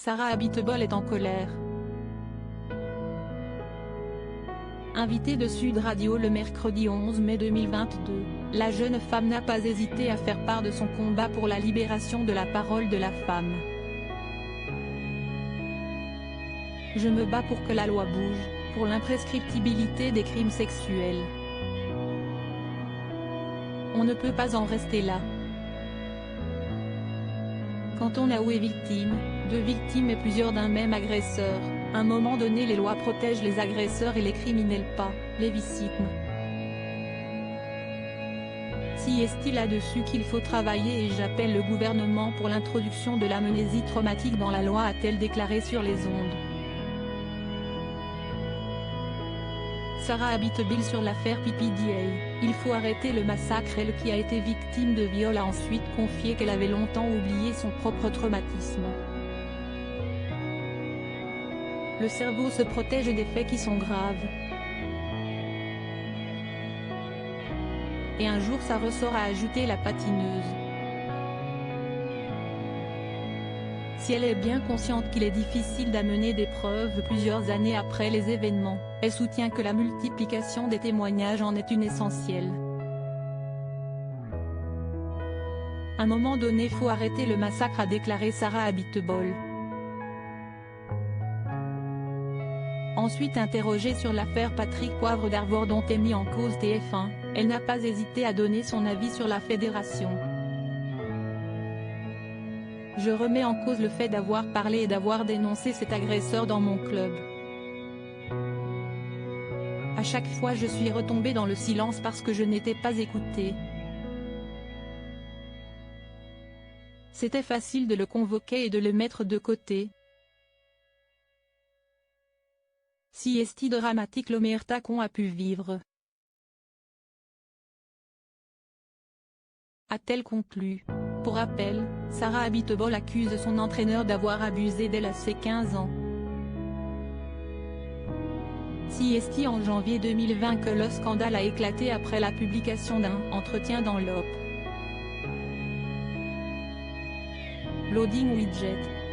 Sarah Abitbol est en colère. Invitée de Sud Radio le mercredi 11 mai 2022, la jeune femme n'a pas hésité à faire part de son combat pour la libération de la parole de la femme. Je me bats pour que la loi bouge, pour l'imprescriptibilité des crimes sexuels. On ne peut pas en rester là. Quand on a ou est victime, deux victimes et plusieurs d'un même agresseur, à un moment donné les lois protègent les agresseurs et les criminels pas, les victimes. Si est là-dessus qu'il faut travailler et j'appelle le gouvernement pour l'introduction de l'amnésie traumatique dans la loi, a-t-elle déclaré sur les ondes. Sarah Abitbol sur l'affaire PPDA, il faut arrêter le massacre. Elle qui a été victime de viol a ensuite confié qu'elle avait longtemps oublié son propre traumatisme. Le cerveau se protège des faits qui sont graves. Et un jour ça ressort, a ajouté la patineuse. Si elle est bien consciente qu'il est difficile d'amener des preuves plusieurs années après les événements, elle soutient que la multiplication des témoignages en est une essentielle. À un moment donné faut arrêter le massacre, a déclaré Sarah Abitbol. Ensuite interrogée sur l'affaire Patrick Poivre d'Arvor dont est mis en cause TF1, elle n'a pas hésité à donner son avis sur la fédération. Je remets en cause le fait d'avoir parlé et d'avoir dénoncé cet agresseur dans mon club. À chaque fois je suis retombée dans le silence parce que je n'étais pas écoutée. C'était facile de le convoquer et de le mettre de côté. Si est dramatique l'omerta qu'on a pu vivre. A-t-elle conclu. Pour rappel, Sarah Abitbol accuse son entraîneur d'avoir abusé d'elle à ses 15 ans. Si est en janvier 2020 que le scandale a éclaté après la publication d'un entretien dans l'OP. Loading Widget.